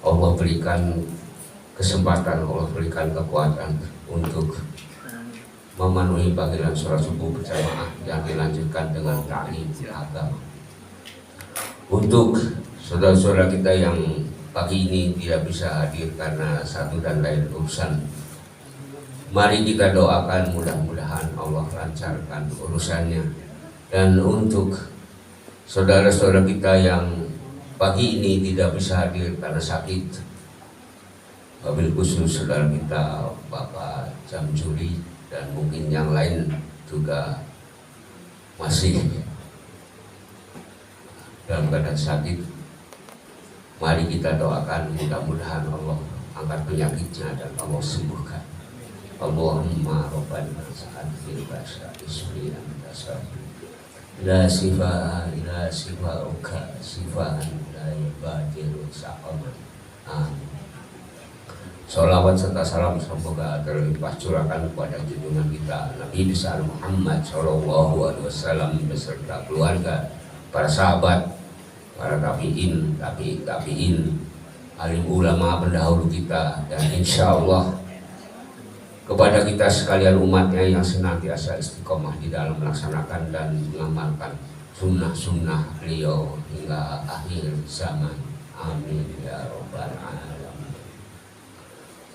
Allah berikan kesempatan, Allah berikan kekuatan untuk memenuhi panggilan sholat subuh berjamaah yang dilanjutkan dengan ta'lim agama. Untuk saudara-saudara kita yang pagi ini tidak bisa hadir karena satu dan lain urusan, mari kita doakan mudah-mudahan Allah lancarkan urusannya. Dan untuk saudara-saudara kita yang pagi ini tidak bisa hadir karena sakit, wabil khusus saudara kita Bapak Jamjuli dan mungkin yang lain juga masih dalam keadaan sakit, mari kita doakan mudah-mudahan Allah angkat penyakitnya dan Allah sembuhkan. Allahumma rabbana sa'adil basa ismi anta la sifa ila sifauka sifaan la yabadiru sa'aman. Amin. Salawat serta salam semoga terlimpah curahkan kepada junjungan kita Nabi besar Muhammad Sallallahu Alaihi Wasallam beserta keluarga, para sahabat, para tabi'in, alim ulama pendahulu kita, dan insya Allah kepada kita sekalian umatnya yang senantiasa istiqomah di dalam melaksanakan dan mengamalkan sunnah-sunnah beliau hingga akhir zaman. Amin ya robbal alamin.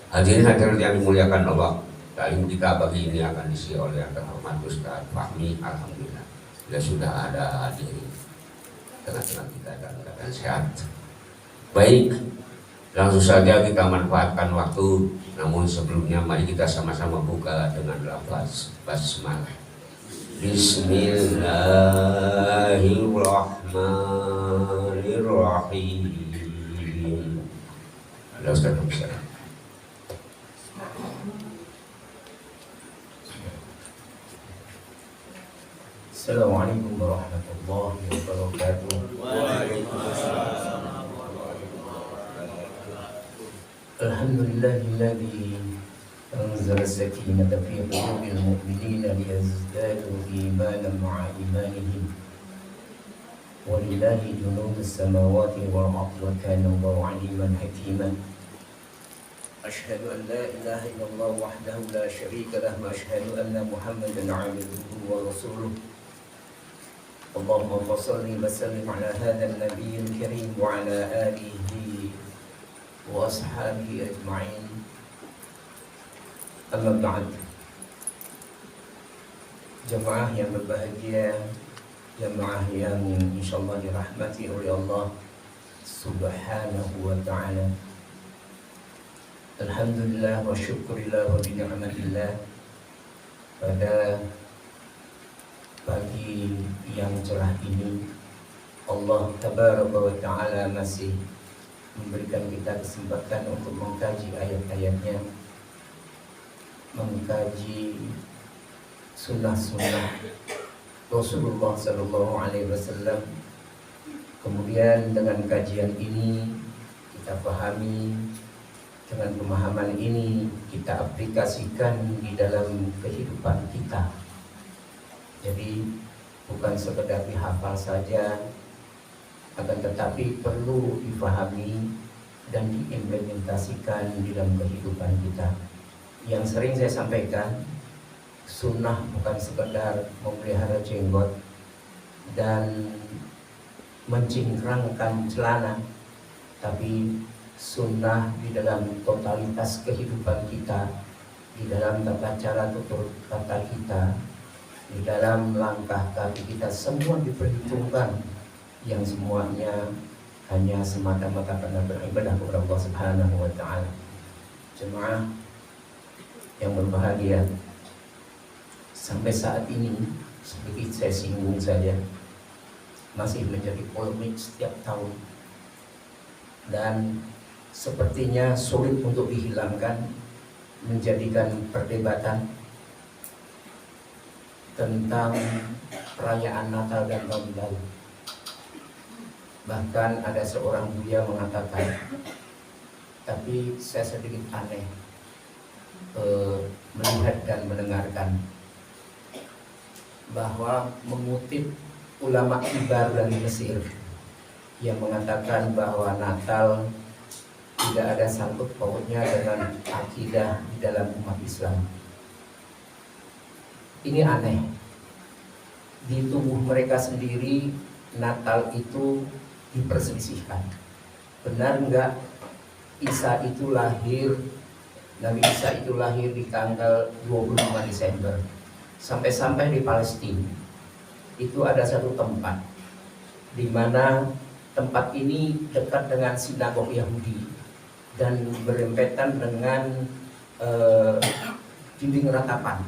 Hadirin hadirat yang dimuliakan Allah, talim kita pagi ini akan diisi oleh yang terhormat Ustaz Fahmi. Alhamdulillah dia sudah ada hadir tengah-tengah kita dan keadaan sehat. Baik, langsung saja kita manfaatkan waktu. Namun sebelumnya mari kita sama-sama buka dengan lafaz basmalah. Bismillahirrahmanirrahim. Ada Ustaz Fahmi. Assalamualaikum warahmatullahi wabarakatuh. Waalaikumsalam. Alhamdulillahilladzi anzala sakinata fi qulubil mu'minina liyazdadu imanan ma'a imanihim. Walillahi junudus samawati wal ardi wa kana Allahu 'aliman hakima. Asyhadu an la ilaha illallah wahdahu la syarika lahu wa asyhadu anna Muhammadan 'abduhu wa rasuluh. Allahumma shalli wa sallim ala hadzal nabiyil karim wa ala alihi wa ashabihi ajma'in. Amma ba'd. Jemaah yang berbahagia, jemaah yang insyaallah dirahmati oleh Allah Subhanahu wa ta'ala. Alhamdulillah wa syukurillah wa bi'ni'matillah. Pada pagi yang cerah ini Allah Tabaraka wa Ta'ala masih memberikan kita kesempatan untuk mengkaji ayat-ayatnya, mengkaji sunnah-sunnah Rasulullah Sallallahu Alaihi Wasallam. Kemudian dengan kajian ini kita pahami, dengan pemahaman ini kita aplikasikan di dalam kehidupan kita. Jadi bukan sekedar dihafal saja, akan tetapi perlu difahami dan diimplementasikan di dalam kehidupan kita. Yang sering saya sampaikan, sunnah bukan sekedar memelihara jenggot dan mencingkrangkan celana, tapi sunnah di dalam totalitas kehidupan kita, di dalam tata cara tutur kata kita, di dalam langkah kaki kita, semua diperhitungkan, yang semuanya hanya semata-mata karena beribadah kepada Allah Subhanahu wa ta'ala. Jemaah yang berbahagia, sampai saat ini sedikit saya singgung saja, masih menjadi polemik setiap tahun dan sepertinya sulit untuk dihilangkan, menjadikan perdebatan tentang perayaan Natal dan Tahun Baru. Bahkan ada seorang buya mengatakan, tapi saya sedikit aneh melihat dan mendengarkan bahwa mengutip ulama kibar dari Mesir yang mengatakan bahwa Natal tidak ada sangkut pautnya dengan akidah di dalam umat Islam. Ini aneh. Di tubuh mereka sendiri Natal itu diperselisihkan. Benar enggak Isa itu lahir, Nabi Isa itu lahir di tanggal 25 Desember. Sampai-sampai di Palestina itu ada satu tempat di mana tempat ini dekat dengan sinagog Yahudi dan berempetan dengan dinding ratapan.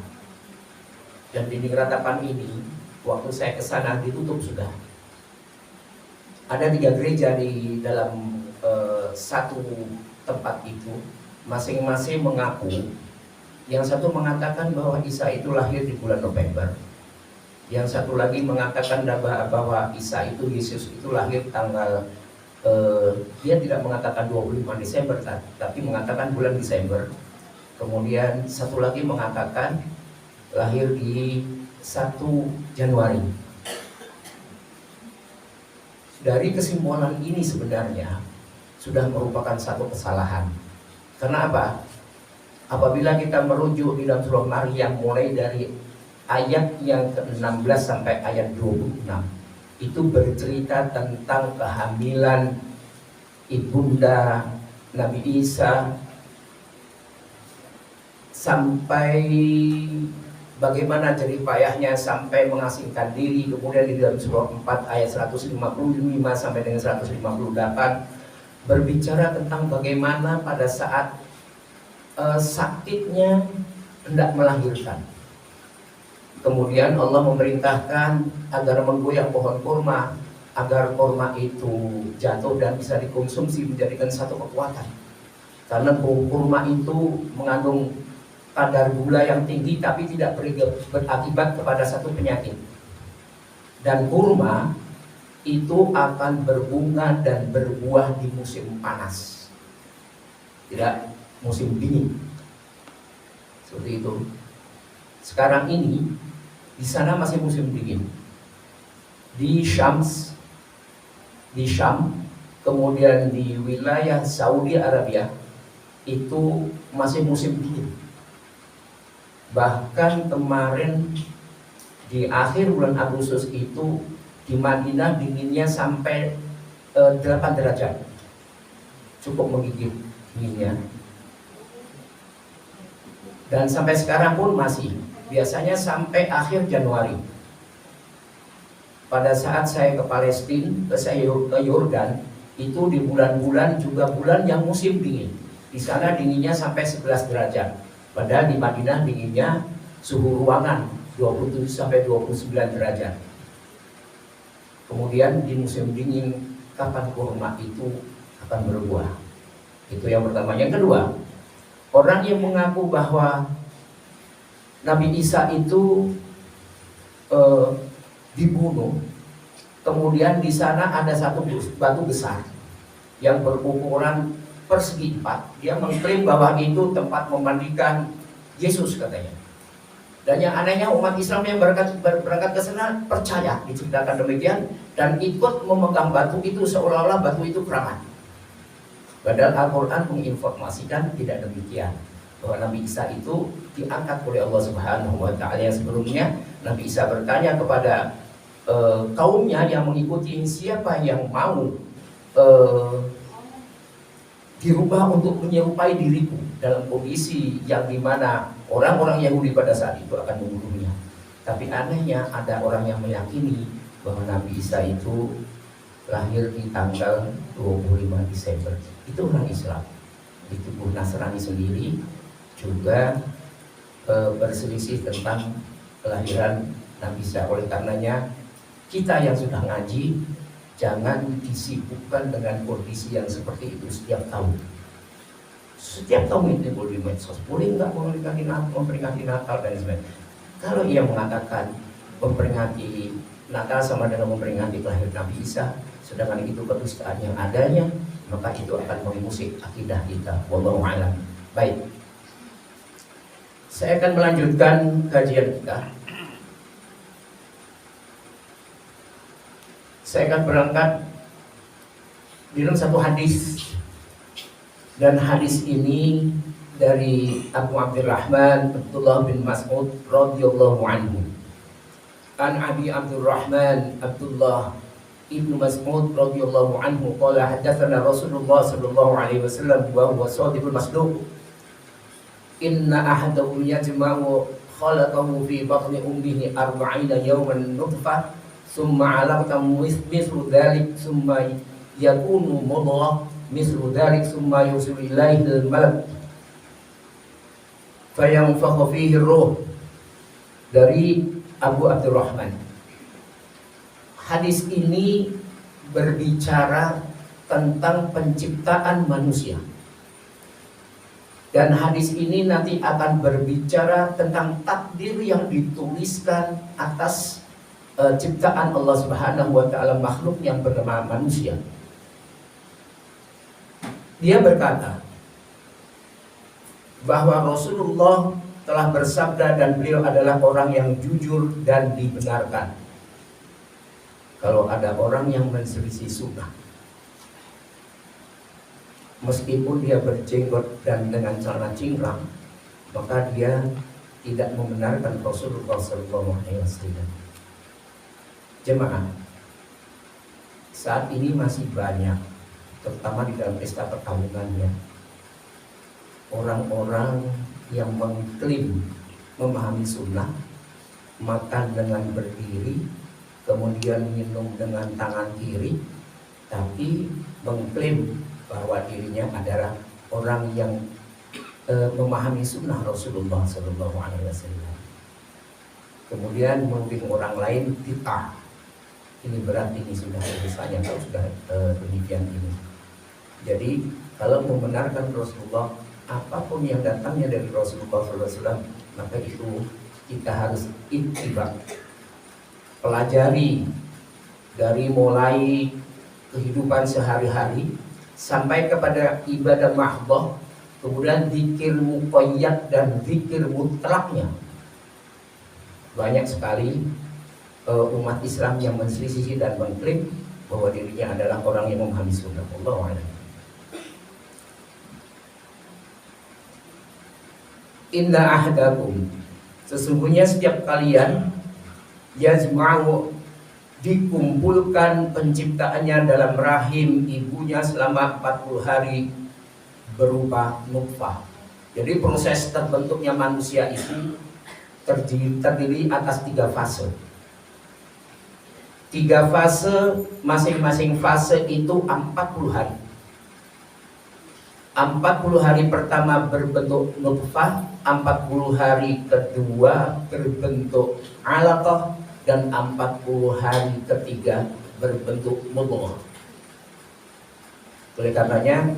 Dan dinding ratapan ini waktu saya ke sana ditutup sudah. Ada 3 gereja di dalam satu tempat itu, masing-masing mengaku. Yang satu mengatakan bahwa Isa itu lahir di bulan November. Yang satu lagi mengatakan bahwa Isa itu, Yesus itu lahir tanggal dia tidak mengatakan 25 Desember tapi mengatakan bulan Desember. Kemudian satu lagi mengatakan lahir di 1 Januari. Dari kesimpulan ini sebenarnya sudah merupakan satu kesalahan. Karena apa? Apabila kita merujuk di dalam surah Maryam mulai dari ayat yang ke-16 sampai ayat 26, itu bercerita tentang kehamilan ibunda Nabi Isa sampai bagaimana jerih payahnya sampai mengasingkan diri. Kemudian di dalam surah 4 ayat 155 sampai dengan 158 berbicara tentang bagaimana pada saat sakitnya hendak melahirkan. Kemudian Allah memerintahkan agar menggoyang pohon kurma agar kurma itu jatuh dan bisa dikonsumsi menjadikan satu kekuatan. Karena kurma itu mengandung kadar gula yang tinggi tapi tidak berakibat kepada satu penyakit. Dan kurma itu akan berbunga dan berbuah di musim panas, tidak musim dingin. Seperti itu. Sekarang ini di sana masih musim dingin. Di Syam, kemudian di wilayah Saudi Arabia itu masih musim dingin. Bahkan kemarin di akhir bulan Agustus itu di Madinah dinginnya sampai 8 derajat. Cukup menggigit dinginnya. Dan sampai sekarang pun masih. Biasanya sampai akhir Januari. Pada saat saya ke Palestina, ke Yordan, itu di bulan-bulan juga bulan yang musim dingin. Di sana dinginnya sampai 11 derajat. Padahal di Madinah dinginnya suhu ruangan 27 sampai 29 derajat. Kemudian di musim dingin kapan kurma itu akan berbuah? Itu yang pertama. Yang kedua, orang yang mengaku bahwa Nabi Isa itu dibunuh, kemudian di sana ada satu batu besar yang berukuran persegi 4. Dia mengklaim bahwa itu tempat memandikan Yesus katanya. Dan yang anehnya umat Islam yang berangkat ke sana percaya diceritakan demikian dan ikut memegang batu itu seolah-olah batu itu keramat. Padahal Al-Quran menginformasikan tidak demikian, bahwa Nabi Isa itu diangkat oleh Allah Subhanahu wa Ta'ala. Yang sebelumnya Nabi Isa bertanya kepada kaumnya yang mengikuti, siapa yang mau dirubah untuk menyerupai diriku, dalam kondisi yang dimana orang-orang Yahudi pada saat itu akan membunuhnya. Tapi anehnya ada orang yang meyakini bahwa Nabi Isa itu lahir di tanggal 25 Desember. Itu orang Islam. Di tubuh Nasrani sendiri juga berselisih tentang kelahiran Nabi Isa. Oleh karenanya kita yang sudah ngaji jangan disibukkan dengan kondisi yang seperti itu setiap tahun. Setiap tahun itu boleh di medsos, boleh nggak memperingati Natal dan sebagainya. Kalau ia mengatakan memperingati Natal sama dengan memperingati kelahiran Nabi Isa, sedangkan itu kedustaan yang adanya, maka itu akan mengusik akidah kita. Wallahu a'lam. Baik, saya akan melanjutkan kajian kita. Saya akan berangkat di dalam satu hadis Dan hadis ini dari Abu Abdurrahman Abdullah bin Mas'ud radhiyallahu anhu. An Abi Abdurrahman Abdullah ibnu Mas'ud radhiyallahu anhu qala hadatsana Rasulullah sallallahu alaihi wasallam wa huwa shadiqul masduq. Inna ahadakum yajma'u khalaqahu fi batni ummihi 40 yawman nutfah summa 'alaqatan mithlu dhalik summa yakunu mudghah mithlu dhalik summa yusilu ilaihi al-malak fayanfakhu fihi ruh. Dari Abu Abdurrahman. Hadis ini berbicara tentang penciptaan manusia. Dan hadis ini nanti akan berbicara tentang takdir yang dituliskan atas ciptaan Allah Subhanahu wa taala, makhluk yang bernama manusia. Dia berkata bahwa Rasulullah telah bersabda dan beliau adalah orang yang jujur dan dibenarkan. Kalau ada orang yang menselisih sunnah, meskipun dia berjenggot dan dengan celana cingkrang, maka dia tidak membenarkan Rasulullah SAW. Jemaah, saat ini masih banyak, terutama di dalam pesta perkawinan ya, orang-orang yang mengklaim memahami sunnah, makan dengan berdiri, kemudian minum dengan tangan kiri, tapi mengklaim bahwa dirinya adalah orang yang memahami sunnah Rasulullah SAW. Kemudian mungkin orang lain bid'ah. Ini berat, ini sudah misalnya kalau sudah demikian ini. Jadi kalau membenarkan Rasulullah, apapun yang datangnya dari Rasulullah SAW, maka itu kita harus ittiba, pelajari dari mulai kehidupan sehari-hari sampai kepada ibadah mahdhah, kemudian zikir muqayyad dan zikir mutlaknya. Banyak sekali umat Islam yang menselisih dan mengklaim bahwa dirinya adalah orang yang memahami sunnah. Allahu a'lam. Inna ahdakum, sesungguhnya setiap kalian yajma'u, dikumpulkan penciptaannya dalam rahim ibunya selama 40 hari berupa nutfah. Jadi proses terbentuknya manusia itu terdiri atas 3 fase. 3 fase, masing-masing fase itu 40 hari. 40 hari pertama berbentuk nutfah, 40 hari kedua berbentuk alaqah, dan 40 hari ketiga berbentuk mudghah. Oleh karenanya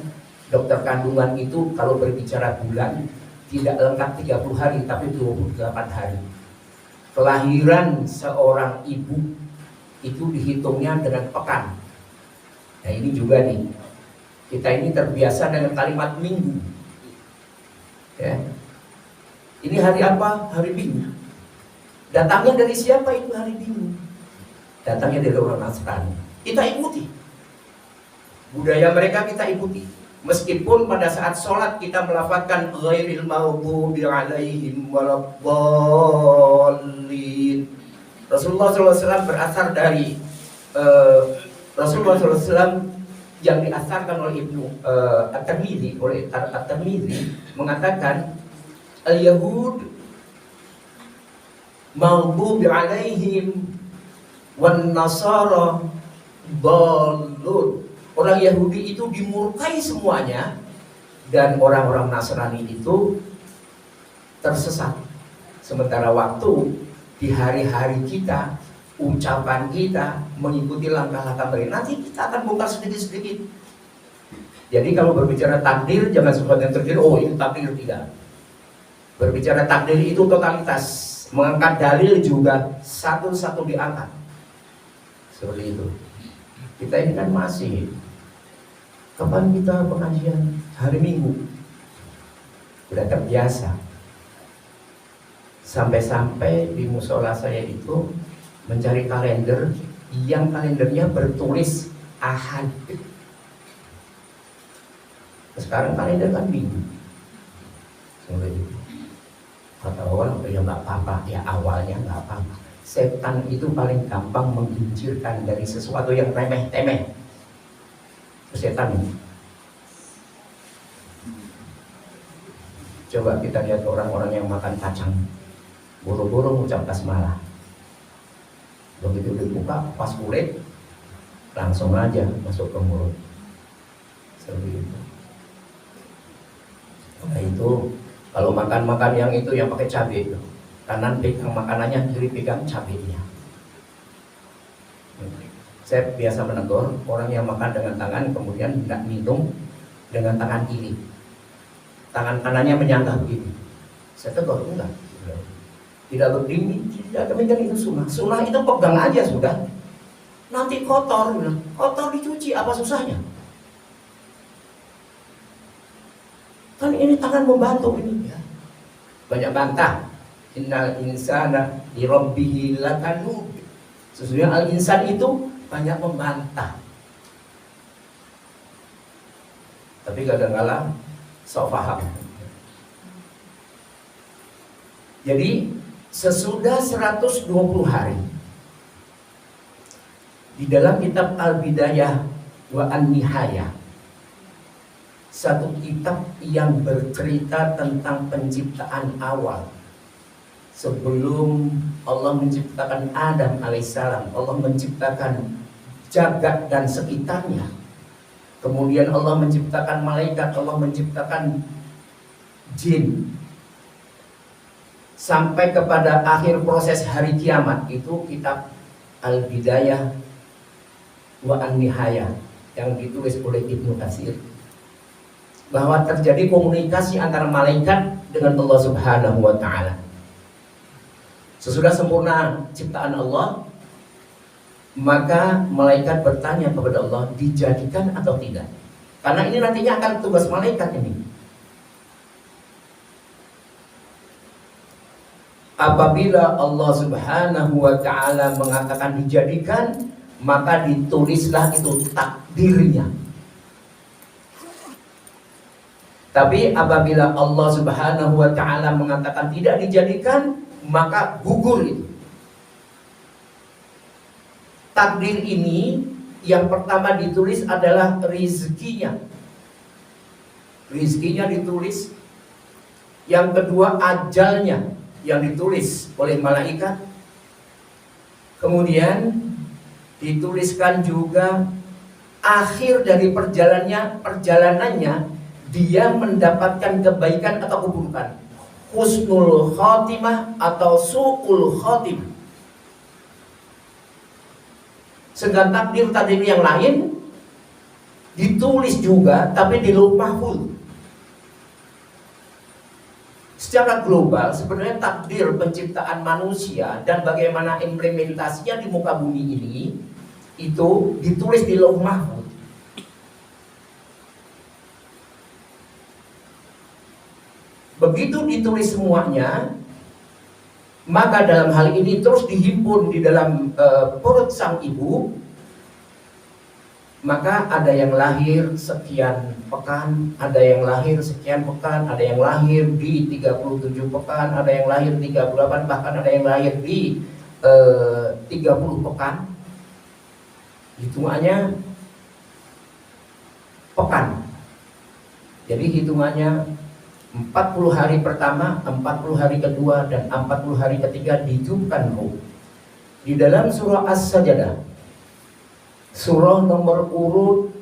dokter kandungan itu kalau berbicara bulan tidak lengkap 30 hari tapi 28 hari. Kelahiran seorang ibu itu dihitungnya dengan pekan. Nah ini juga nih, kita ini terbiasa dengan kalimat minggu ya. Ini hari apa? Hari Minggu. Datangnya dari siapa itu hari Minggu? Datangnya dari orang Nasrani. Kita ikuti budaya mereka, kita ikuti. Meskipun pada saat sholat kita melafazkan ghairil maghdubi alaihim waladdallin. Rasulullah SAW berasal dari Rasulullah SAW yang diasarkan oleh Ibnu At-Tirmidzi, oleh At-Tirmidzi mengatakan al-Yahud maghdubi alaihim wan nasara dallun. Orang Yahudi itu dimurkai semuanya dan orang-orang Nasrani itu tersesat. Sementara waktu di hari-hari kita, ucapan kita mengikuti langkah-langkah mereka. Nanti kita akan bongkar sedikit-sedikit. Jadi kalau berbicara takdir jangan sesuatu yang terjadi, oh itu takdir, tidak. Berbicara takdir itu totalitas, mengangkat dalil juga satu-satu diangkat. Seperti itu. Kita ini kan masih, kapan kita pengajian? Hari Minggu. Sudah terbiasa. Sampai-sampai di musola saya itu mencari kalender yang kalendernya bertulis Ahad. Sekarang kalender kan bingung. Kata orang, ya nggak apa-apa, ya awalnya nggak apa-apa. Setan itu paling gampang menggelincirkan dari sesuatu yang remeh-temeh. Setan ini. Coba kita lihat orang-orang yang makan kacang, buru-buru mengucap basmalah. Begitu dibuka, pas kulit, langsung aja masuk ke mulut. Seperti itu. Nah itu, kalau makan yang itu yang pakai cabai, kanan pegang makanannya, kiri pegang cabainya. Saya biasa menegur orang yang makan dengan tangan, kemudian tidak minum dengan tangan kiri. Tangan kanannya menyangga begini. Saya tegur, enggak. Tidak berdiri, tidak demikian, itu sunnah. Sunnah itu pegang aja sudah. Nanti kotor, kotor dicuci, apa susahnya? Kan ini tangan membantu ini ya. Banyak bantah. Innal insana li rabbihi lakanud. Sesungguhnya al-insan itu banyak membantah. Tapi kadang-kadang sok paham. Jadi sesudah 120 hari di dalam kitab Al-Bidayah wa An-Nihayah, satu kitab yang bercerita tentang penciptaan awal. Sebelum Allah menciptakan Adam alaihissalam, Allah menciptakan jagat dan sekitarnya. Kemudian Allah menciptakan malaikat, Allah menciptakan jin. Sampai kepada akhir proses hari kiamat, itu kitab Al-Bidayah wa An-Nihayah yang ditulis oleh Ibnu Katsir. Bahwa terjadi komunikasi antara malaikat dengan Allah Subhanahu wa ta'ala. Sesudah sempurna ciptaan Allah, maka malaikat bertanya kepada Allah, dijadikan atau tidak? Karena ini nantinya akan tugas malaikat ini. Apabila Allah Subhanahu wa ta'ala mengatakan dijadikan, maka ditulislah itu takdirnya. Tapi apabila Allah Subhanahu wa ta'ala mengatakan tidak dijadikan, maka gugur itu. Takdir ini yang pertama ditulis adalah rizkinya. Rizkinya ditulis. Yang kedua ajalnya yang ditulis oleh malaikat. Kemudian dituliskan juga akhir dari perjalanannya, dia mendapatkan kebaikan atau keburukan, husnul khotimah atau su'ul khotimah. Sedangkan takdir yang lain ditulis juga, tapi di lauh mahfuz. Secara global sebenarnya takdir penciptaan manusia dan bagaimana implementasinya di muka bumi ini itu ditulis di lauh mahfuz. Begitu ditulis semuanya, maka dalam hal ini terus dihimpun di dalam perut sang ibu. Maka ada yang lahir sekian pekan, ada yang lahir sekian pekan, ada yang lahir di 37 pekan, ada yang lahir 38, bahkan ada yang lahir di 30 pekan. Hitungannya pekan. Jadi hitungannya 40 hari pertama, 40 hari kedua, dan 40 hari ketiga ditiupkan ruh. Di dalam surah As-Sajdah, surah nomor urut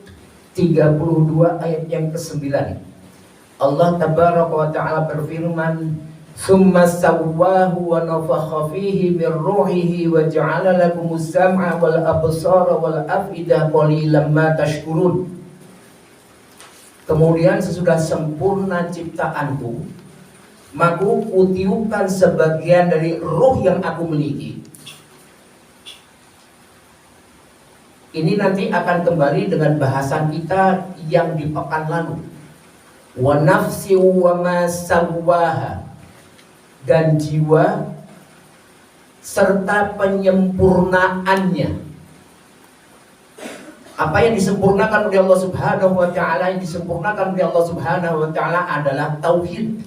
32 ayat yang ke-9, Allah tabaraka wa ta'ala berfirman, "Tsumma sawwahu wa nafakha fihi min ruhihi wa ja'ala lakumus sam'a wal absara wal af'idah qalilan ma tashkurun." Kemudian sesudah sempurna ciptaanku, maka kutiupkan sebagian dari ruh yang aku miliki. Ini nanti akan kembali dengan bahasan kita yang di pekan lalu. Wa nafsi wa ma sawwaha, dan jiwa serta penyempurnaannya. Apa yang disempurnakan oleh Allah Subhanahu wa taala, yang disempurnakan oleh Allah Subhanahu wa taala adalah tauhid.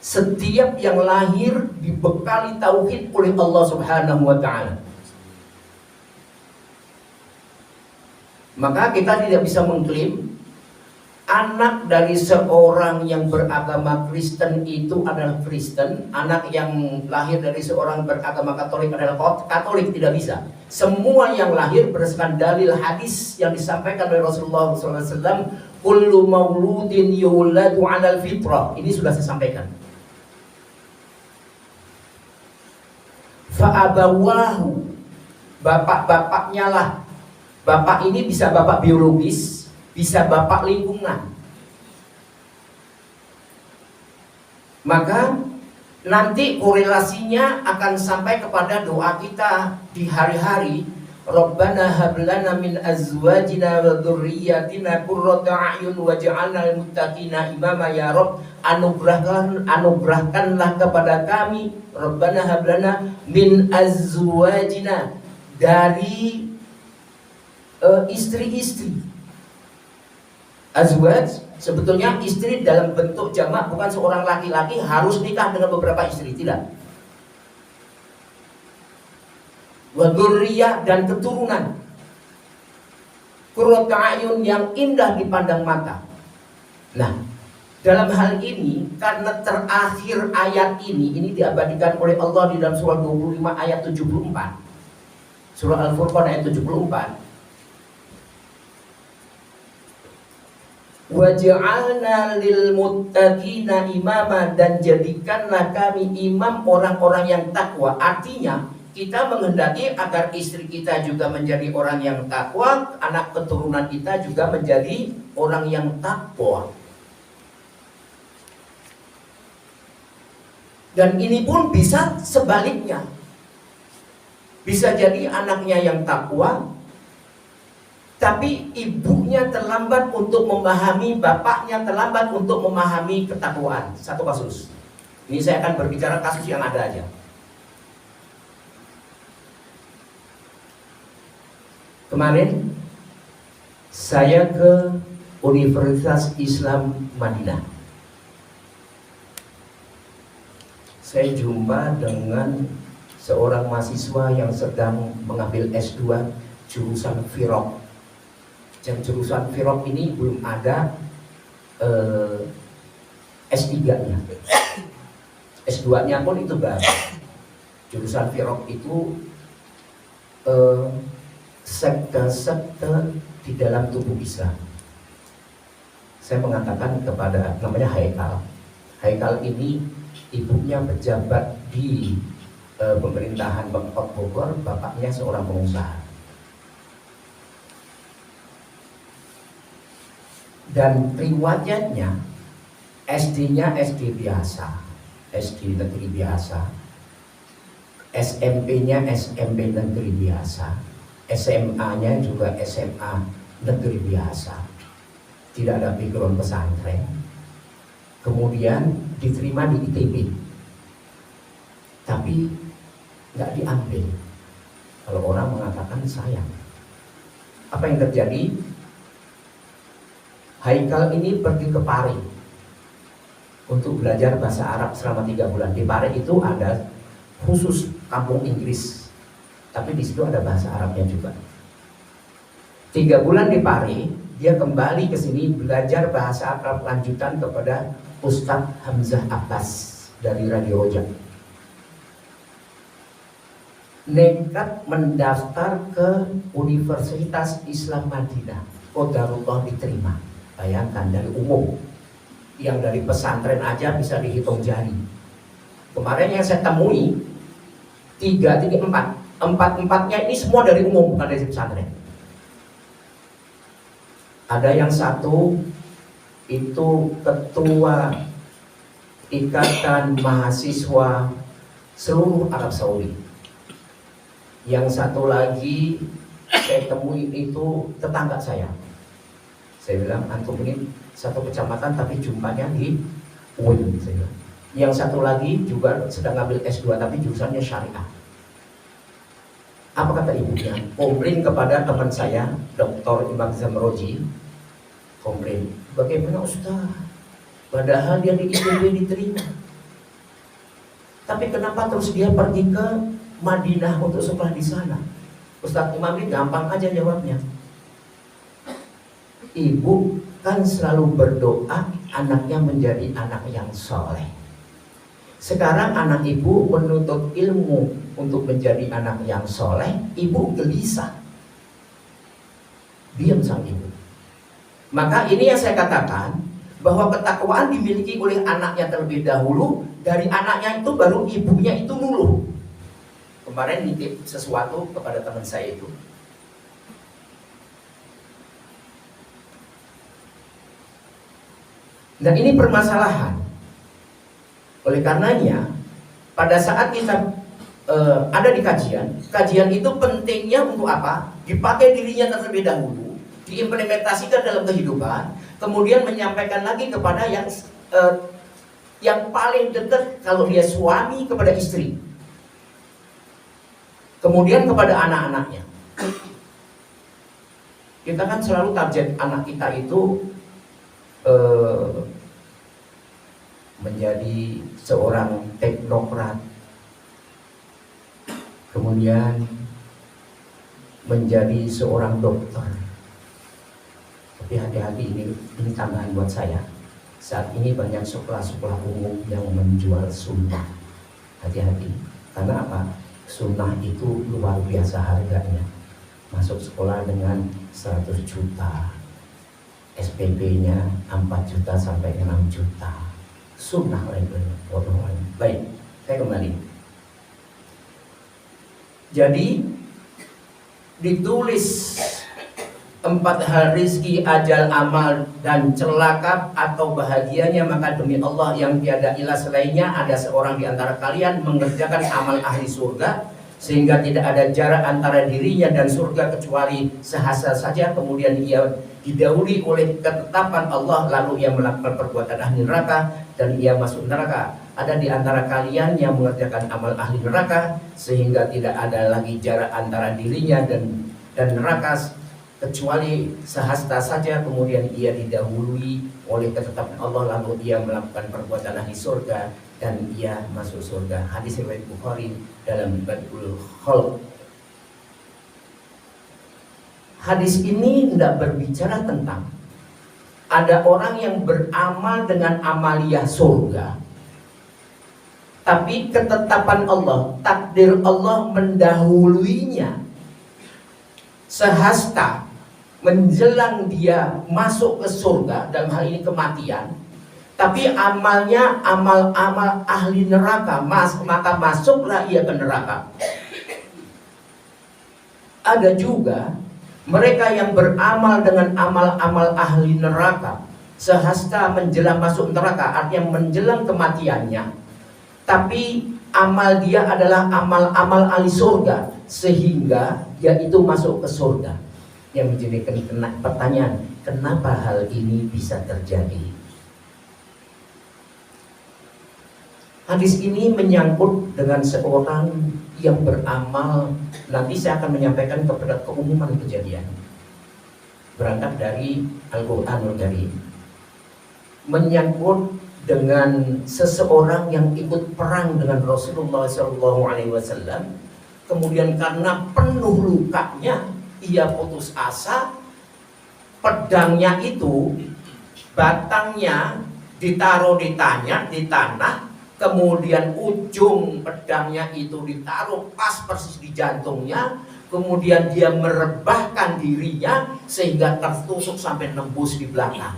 Setiap yang lahir dibekali tauhid oleh Allah Subhanahu wa taala. Maka kita tidak bisa mengklaim anak dari seorang yang beragama Kristen itu adalah Kristen, anak yang lahir dari seorang beragama Katolik adalah Katolik, tidak bisa. Semua yang lahir berdasarkan dalil hadis yang disampaikan oleh Rasulullah SAW, kullu mauludin yuladu 'alal fitrah. Ini sudah saya sampaikan. Fa'abawahu, bapak-bapaknya lah. Bapak ini bisa bapak biologis, bisa bapak lingkungan. Maka nanti korelasinya akan sampai kepada doa kita di hari-hari. Rabbana hablana min azwajina wa dzurriyyatina qurrata a'yun waj'alna lil muttaqina imama. Ya Rabb, anugerahkanlah kepada kami, Rabbana hablana min azwajina, dari istri-istri. Azwaj sebetulnya istri dalam bentuk jamak, bukan seorang laki-laki harus nikah dengan beberapa istri, tidak. Wa dzurriyyah, dan keturunan. Qurratu a'yun, yang indah dipandang mata. Nah, dalam hal ini karena terakhir ayat ini diabadikan oleh Allah di dalam surah 25 ayat 74. Surah Al-Furqan ayat 74. Waj'alna lil muttaqina imama, dan jadikanlah kami imam orang-orang yang takwa. Artinya kita menghendaki agar istri kita juga menjadi orang yang takwa, anak keturunan kita juga menjadi orang yang takwa. Dan ini pun bisa sebaliknya. Bisa jadi anaknya yang takwa, tapi ibunya terlambat untuk memahami, bapaknya terlambat untuk memahami ketakwaan. Satu kasus. Ini saya akan berbicara kasus yang ada aja. Kemarin saya ke Universitas Islam Madinah. Saya jumpa dengan seorang mahasiswa yang sedang mengambil S2 jurusan Firaq. Dan jurusan Firaq ini belum ada S3-nya. S2-nya pun itu baru. Jurusan Firaq itu sekte-sekte di dalam tubuh Islam. Saya mengatakan kepada, namanya Haikal. Haikal ini ibunya pejabat di pemerintahan Pemkot Bogor, bapaknya seorang pengusaha. Dan riwayatnya SD-nya SD biasa, SD negeri biasa, SMP-nya SMP negeri biasa, SMA-nya juga SMA negeri biasa, tidak ada background pesantren. Kemudian diterima di ITB, tapi nggak diambil. Kalau orang mengatakan sayang, apa yang terjadi? Haikal ini pergi ke Pare untuk belajar bahasa Arab selama 3 bulan. Di Pare itu ada khusus kampung Inggris, tapi di situ ada bahasa Arabnya juga. 3 bulan di Pare, dia kembali ke sini belajar bahasa Arab lanjutan kepada Ustadz Hamzah Abbas dari Radio Rojak. Nekat mendaftar ke Universitas Islam Madinah, qadarullah diterima. Bayangkan, dari umum, yang dari pesantren aja bisa dihitung jari. Kemarin yang saya temui 4-4-nya ini semua dari umum, bukan dari pesantren. Ada yang satu itu ketua Ikatan Mahasiswa seluruh Arab Saudi. Yang satu lagi saya temui itu tetangga saya. Saya bilang, antum ini satu kecamatan tapi jumpanya di UIN. Yang satu lagi juga sedang ngambil S2 tapi jurusannya syariah. Apa kata ibunya? Komplain kepada teman saya, Dr. Imam Zamroji. Komplain, bagaimana Ustaz? Padahal dia di IPB diterima. Tapi kenapa terus dia pergi ke Madinah untuk sekolah di sana? Ustaz Imam ini gampang aja jawabnya. Ibu kan selalu berdoa anaknya menjadi anak yang soleh. Sekarang anak ibu menuntut ilmu untuk menjadi anak yang soleh, ibu gelisah. Diam sang ibu. Maka ini yang saya katakan, bahwa ketakwaan dimiliki oleh anaknya terlebih dahulu, dari anaknya itu baru ibunya itu nuluh. Kemarin nitip sesuatu kepada teman saya itu. Nah ini permasalahan. Oleh karenanya, pada saat kita ada di kajian itu pentingnya untuk apa? Dipakai dirinya terlebih dahulu, diimplementasikan dalam kehidupan, kemudian menyampaikan lagi kepada yang paling dekat, kalau dia suami kepada istri, kemudian kepada anak-anaknya. Kita kan selalu target anak kita itu menjadi seorang teknokrat, kemudian menjadi seorang dokter. Tapi hati-hati, ini tambahan buat saya. Saat ini banyak sekolah-sekolah umum yang menjual sunnah. Hati-hati, karena apa? Sunnah itu luar biasa harganya. Masuk sekolah dengan 100 juta, SPP-nya 4 juta sampai 6 juta. Sunnah label. Baik, saya kembali. Jadi ditulis 4 hal rizki, ajal, amal, dan celaka atau bahagianya, maka demi Allah yang tiada ilah selainnya, ada seorang di antara kalian mengerjakan amal ahli surga, sehingga tidak ada jarak antara dirinya dan surga kecuali sehasta saja. Kemudian ia didahului oleh ketetapan Allah, lalu ia melakukan perbuatan ahli neraka dan ia masuk neraka. Ada di antara kalian yang mengerjakan amal ahli neraka, sehingga tidak ada lagi jarak antara dirinya dan neraka kecuali sehasta saja. Kemudian ia didahului oleh ketetapan Allah, lalu ia melakukan perbuatan ahli surga dan ia masuk surga. Hadis riwayat Bukhari dalam Badul Khalq. Hadis ini tidak berbicara tentang ada orang yang beramal dengan amaliyah surga, tapi ketetapan Allah, takdir Allah mendahuluinya sehasta menjelang dia masuk ke surga, dalam hal ini kematian, tapi amalnya amal-amal ahli neraka, maka masuklah ia ke neraka. Ada juga mereka yang beramal dengan amal-amal ahli neraka sehasta menjelang masuk neraka, artinya menjelang kematiannya, tapi amal dia adalah amal-amal ahli surga, sehingga dia itu masuk ke surga. Yang menjadi pertanyaan, kenapa hal ini bisa terjadi? Hadis ini menyangkut dengan seorang yang beramal. Nanti saya akan menyampaikan kepada keumuman kejadian, berangkat dari Al-Quranul Karim. Menyangkut dengan seseorang yang ikut perang dengan Rasulullah SAW, kemudian karena penuh lukanya ia putus asa. Pedangnya itu, batangnya ditaruh di tanah, kemudian ujung pedangnya itu ditaruh pas persis di jantungnya, kemudian dia merebahkan dirinya sehingga tertusuk sampai nembus di belakang.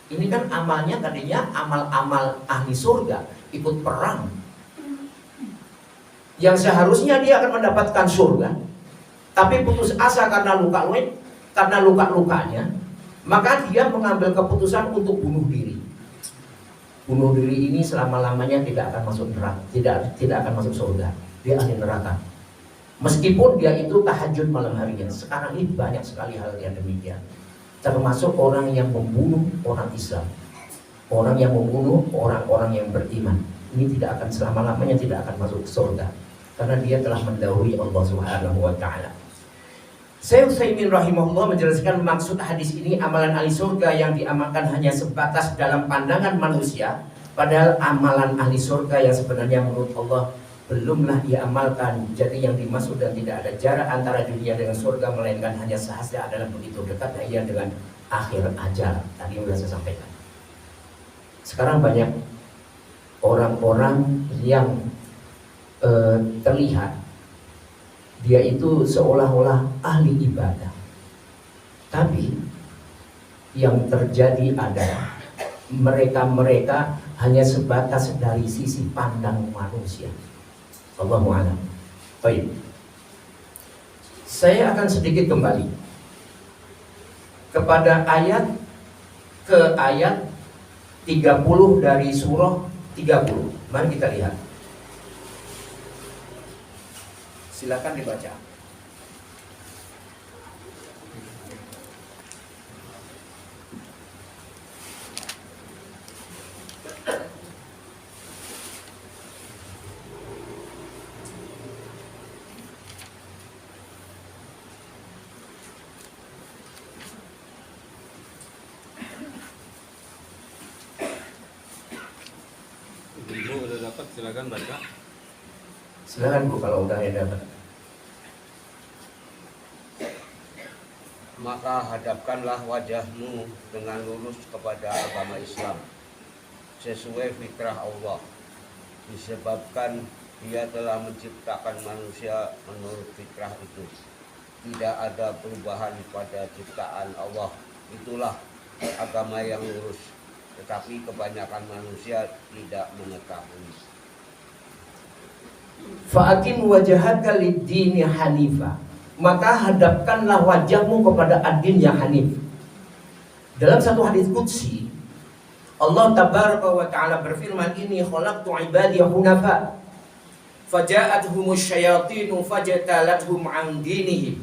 Ini kan amalnya tadinya amal-amal ahli surga, ikut perang, yang seharusnya dia akan mendapatkan surga, tapi putus asa karena luka-lukanya, maka dia mengambil keputusan untuk bunuh diri. Bunuh diri ini selama-lamanya tidak akan masuk neraka, tidak akan masuk surga. Dia ahli neraka. Meskipun dia itu tahajud malam harinya. Sekarang ini banyak sekali hal yang demikian. Termasuk orang yang membunuh orang Islam, orang yang membunuh orang-orang yang beriman. Ini tidak akan selama-lamanya tidak akan masuk surga. karena dia telah mendahului Allah Subhanahu wa taala. Syekh Utsaimin rahimahullah menjelaskan maksud hadis ini amalan ahli surga yang diamalkan hanya sebatas dalam pandangan manusia, padahal amalan ahli surga yang sebenarnya menurut Allah belumlah ia amalkan. Jadi yang dimaksud dan tidak ada jarak antara dunia dengan surga, melainkan hanya sahaja adalah begitu dekatnya ia dengan akhir ajal. Tadi yang sudah saya sampaikan. Sekarang banyak orang-orang yang terlihat dia itu seolah-olah ahli ibadah, tapi yang terjadi adalah mereka hanya sebatas dari sisi pandang manusia. Allahu a'lam. Baik, saya akan sedikit kembali kepada ayat 30 dari surah 30. Mari kita lihat. Silakan dibaca. Ibu udah dapat, silakan baca. Silakan Bu kalau udah ya dapat. Maka hadapkanlah wajahmu dengan lurus kepada agama Islam sesuai fitrah Allah, disebabkan Dia telah menciptakan manusia menurut fitrah itu. Tidak ada perubahan pada ciptaan Allah. Itulah agama yang lurus, tetapi kebanyakan manusia tidak mengetahui. Fa'akim wajhaka lid-dini hanifa, maka hadapkanlah wajahmu kepada ad-din yang hanif. Dalam satu hadis qudsi, Allah tabaraka wa ta'ala berfirman, ini khalaqtu ibadi hunafa faja'athumus syayatinu fajtalathum an dinihim